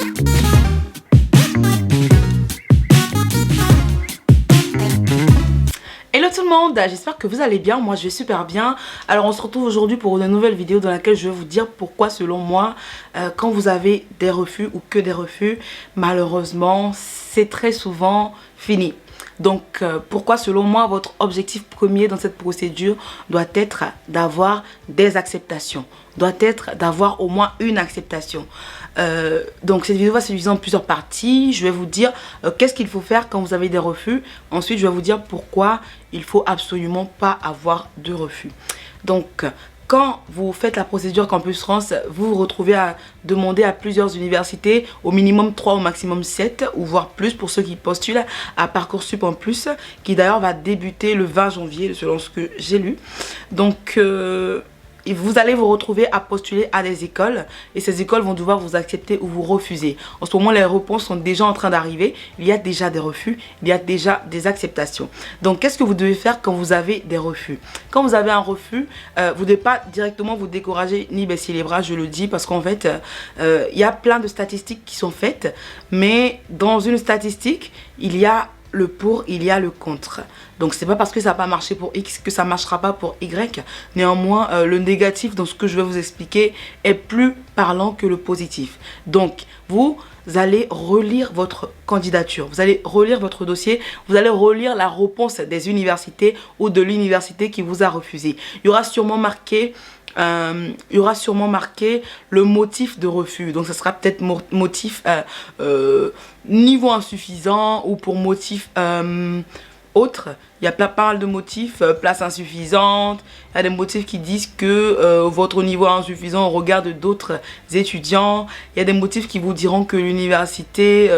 Hello tout le monde, j'espère que vous allez bien, moi je vais super bien. Alors on se retrouve aujourd'hui pour une nouvelle vidéo dans laquelle je vais vous dire pourquoi selon moi quand vous avez des refus ou que des refus, malheureusement c'est très souvent fini. Donc pourquoi selon moi votre objectif premier dans cette procédure doit être d'avoir des acceptations, doit être d'avoir au moins une acceptation. Donc cette vidéo va se diviser en plusieurs parties. Je vais vous dire qu'est-ce qu'il faut faire quand vous avez des refus. Ensuite je vais vous dire pourquoi il faut absolument pas avoir de refus. Donc quand vous faites la procédure Campus France, vous vous retrouvez à demander à plusieurs universités, au minimum 3, au maximum 7, ou voire plus pour ceux qui postulent à Parcoursup en plus, qui d'ailleurs va débuter le 20 janvier, selon ce que j'ai lu. Donc vous allez vous retrouver à postuler à des écoles et ces écoles vont devoir vous accepter ou vous refuser. En ce moment, les réponses sont déjà en train d'arriver. Il y a déjà des refus, il y a déjà des acceptations. Donc, qu'est-ce que vous devez faire quand vous avez des refus? Quand vous avez un refus, vous ne devez pas directement vous décourager ni baisser les bras, je le dis, parce qu'en fait, il y a plein de statistiques qui sont faites, mais dans une statistique, il y a le pour, il y a le contre. Donc c'est pas parce que ça n'a pas marché pour X que ça marchera pas pour Y. Néanmoins, le négatif dans ce que je vais vous expliquer est plus parlant que le positif. Donc vous allez relire votre candidature, vous allez relire votre dossier, vous allez relire la réponse des universités ou de l'université qui vous a refusé. Il y aura sûrement marqué le motif de refus. Donc ça sera peut-être motif niveau insuffisant ou pour motif autre. Il y a pas mal de motifs, place insuffisante. Il y a des motifs qui disent que votre niveau est insuffisant au regard d'autres étudiants. Il y a des motifs qui vous diront que l'université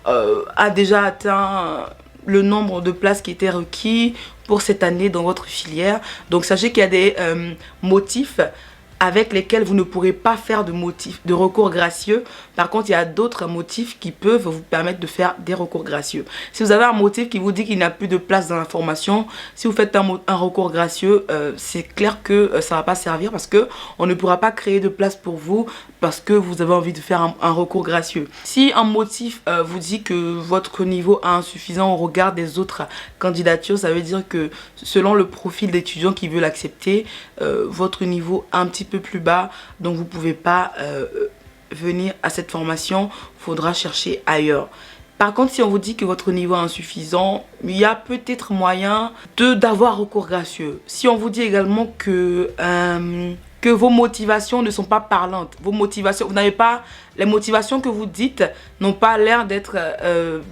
a déjà atteint le nombre de places qui étaient requis pour cette année dans votre filière. Donc sachez qu'il y a des motifs avec lesquels vous ne pourrez pas faire de recours gracieux. Par contre, il y a d'autres motifs qui peuvent vous permettre de faire des recours gracieux. Si vous avez un motif qui vous dit qu'il n'y a plus de place dans la formation, si vous faites un recours gracieux, c'est clair que ça ne va pas servir parce que on ne pourra pas créer de place pour vous parce que vous avez envie de faire un recours gracieux. Si un motif vous dit que votre niveau est insuffisant au regard des autres candidatures, ça veut dire que selon le profil d'étudiant qui veut l'accepter, votre niveau est un petit peu plus bas, donc vous ne pouvez pas venir à cette formation, il faudra chercher ailleurs. Par contre, si on vous dit que votre niveau est insuffisant, il y a peut-être moyen d'avoir recours gracieux. Si on vous dit également que vos motivations ne sont pas parlantes, vos motivations, vous n'avez pas, les motivations que vous dites n'ont pas l'air d'être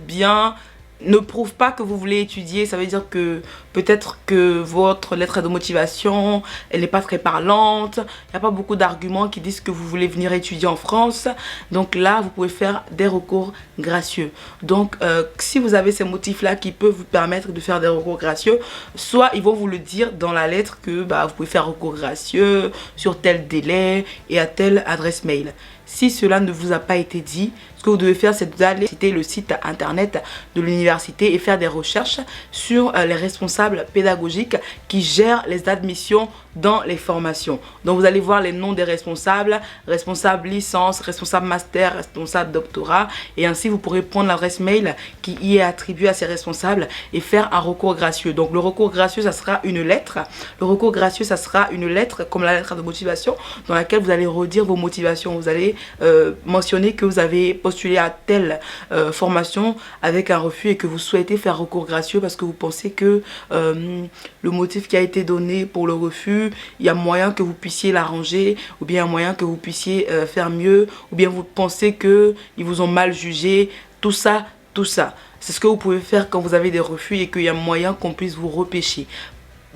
bien, ne prouve pas que vous voulez étudier, ça veut dire que peut-être que votre lettre de motivation, elle n'est pas très parlante, il n'y a pas beaucoup d'arguments qui disent que vous voulez venir étudier en France. Donc là, vous pouvez faire des recours gracieux. Donc si vous avez ces motifs-là qui peuvent vous permettre de faire des recours gracieux, soit ils vont vous le dire dans la lettre que vous pouvez faire recours gracieux sur tel délai et à telle adresse mail. Si cela ne vous a pas été dit, ce que vous devez faire, c'est d'aller citer le site internet de l'université et faire des recherches sur les responsables pédagogiques qui gèrent les admissions dans les formations. Donc vous allez voir les noms des responsables, responsables licence, responsable master, responsable doctorat, et ainsi vous pourrez prendre l'adresse mail qui y est attribuée à ces responsables et faire un recours gracieux. Donc le recours gracieux, ça sera une lettre. Le recours gracieux, ça sera une lettre comme la lettre de motivation dans laquelle vous allez redire vos motivations. Vous allez mentionner que vous avez postulé à telle formation avec un refus et que vous souhaitez faire recours gracieux parce que vous pensez que le motif qui a été donné pour le refus, il y a moyen que vous puissiez l'arranger, ou bien il y a moyen que vous puissiez faire mieux, ou bien vous pensez qu'ils vous ont mal jugé, tout ça. C'est ce que vous pouvez faire quand vous avez des refus et qu'il y a moyen qu'on puisse vous repêcher.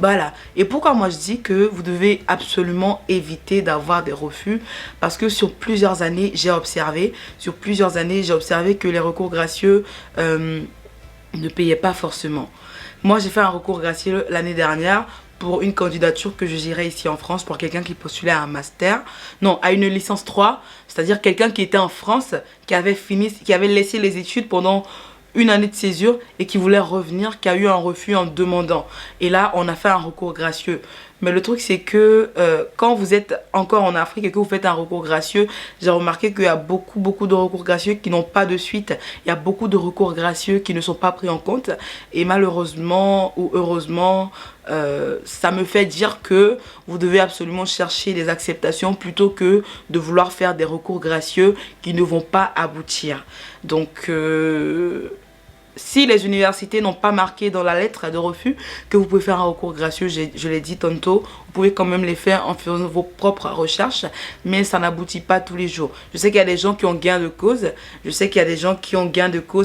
Voilà. Et pourquoi moi je dis que vous devez absolument éviter d'avoir des refus? Parce que sur plusieurs années, j'ai observé que les recours gracieux ne payaient pas forcément. Moi, j'ai fait un recours gracieux l'année dernière pour une candidature que je gérais ici en France pour quelqu'un qui postulait à un master, non, à une licence 3, c'est-à-dire quelqu'un qui était en France, qui avait laissé les études pendant une année de césure et qui voulait revenir, qui a eu un refus en demandant. Et là, on a fait un recours gracieux. Mais le truc c'est que quand vous êtes encore en Afrique et que vous faites un recours gracieux, j'ai remarqué qu'il y a beaucoup de recours gracieux qui n'ont pas de suite. Il y a beaucoup de recours gracieux qui ne sont pas pris en compte. Et malheureusement ou heureusement, ça me fait dire que vous devez absolument chercher des acceptations plutôt que de vouloir faire des recours gracieux qui ne vont pas aboutir. Donc si les universités n'ont pas marqué dans la lettre de refus que vous pouvez faire un recours gracieux, je l'ai dit tantôt, vous pouvez quand même les faire en faisant vos propres recherches, mais ça n'aboutit pas tous les jours. Je sais qu'il y a des gens qui ont gain de cause,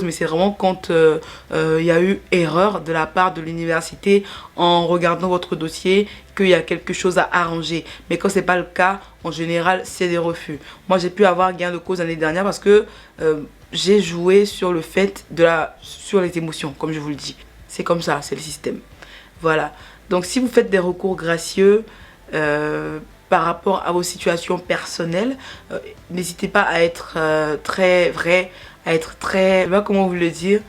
mais c'est vraiment quand il y a eu erreur de la part de l'université en regardant votre dossier qu'il y a quelque chose à arranger. Mais quand c'est pas le cas, en général, c'est des refus. Moi, j'ai pu avoir gain de cause l'année dernière parce que j'ai joué sur le fait sur les émotions, comme je vous le dis. C'est comme ça, c'est le système. Voilà. Donc, si vous faites des recours gracieux par rapport à vos situations personnelles, n'hésitez pas à être très vrai, à être très, je sais pas comment vous le dire,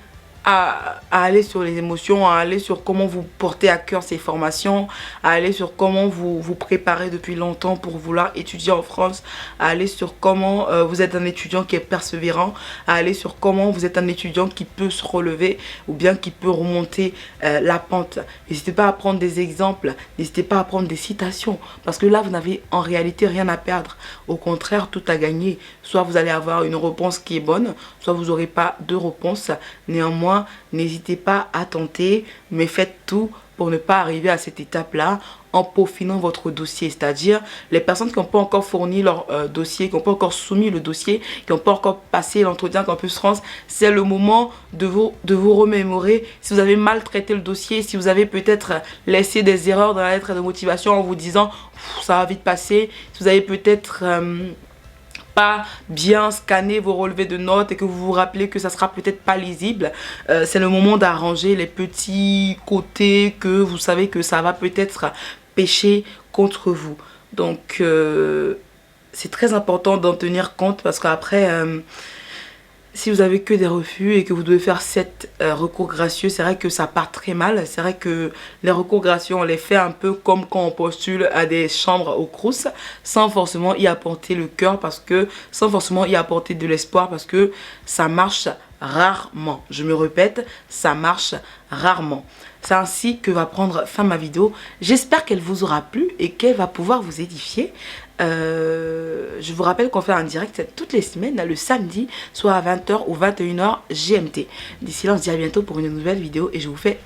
à aller sur les émotions, à aller sur comment vous portez à cœur ces formations, à aller sur comment vous vous préparez depuis longtemps pour vouloir étudier en France, à aller sur comment vous êtes un étudiant qui est persévérant, à aller sur comment vous êtes un étudiant qui peut se relever ou bien qui peut remonter la pente. N'hésitez pas à prendre des exemples, n'hésitez pas à prendre des citations parce que là vous n'avez en réalité rien à perdre. Au contraire, tout à gagner. Soit vous allez avoir une réponse qui est bonne, soit vous n'aurez pas de réponse. Néanmoins, n'hésitez pas à tenter, mais faites tout pour ne pas arriver à cette étape-là en peaufinant votre dossier. C'est-à-dire, les personnes qui n'ont pas encore fourni leur dossier, qui n'ont pas encore soumis le dossier, qui n'ont pas encore passé l'entretien Campus France, c'est le moment de vous remémorer si vous avez mal traité le dossier, si vous avez peut-être laissé des erreurs dans la lettre de motivation en vous disant « ça va vite passer », si vous avez peut-être pas bien scanner vos relevés de notes et que vous vous rappelez que ça sera peut-être pas lisible, c'est le moment d'arranger les petits côtés que vous savez que ça va peut-être pécher contre vous. Donc c'est très important d'en tenir compte parce qu'après si vous avez que des refus et que vous devez faire 7 recours gracieux, c'est vrai que ça part très mal. C'est vrai que les recours gracieux, on les fait un peu comme quand on postule à des chambres au Crous, sans forcément y apporter le cœur, sans forcément y apporter de l'espoir, parce que ça marche rarement. Je me répète, ça marche rarement. C'est ainsi que va prendre fin ma vidéo. J'espère qu'elle vous aura plu et qu'elle va pouvoir vous édifier. Je vous rappelle qu'on fait un direct toutes les semaines, le samedi, soit à 20 h ou 21 h GMT. D'ici là, on se dit à bientôt pour une nouvelle vidéo et je vous fais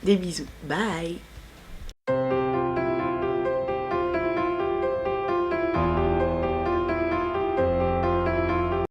des bisous. Bye!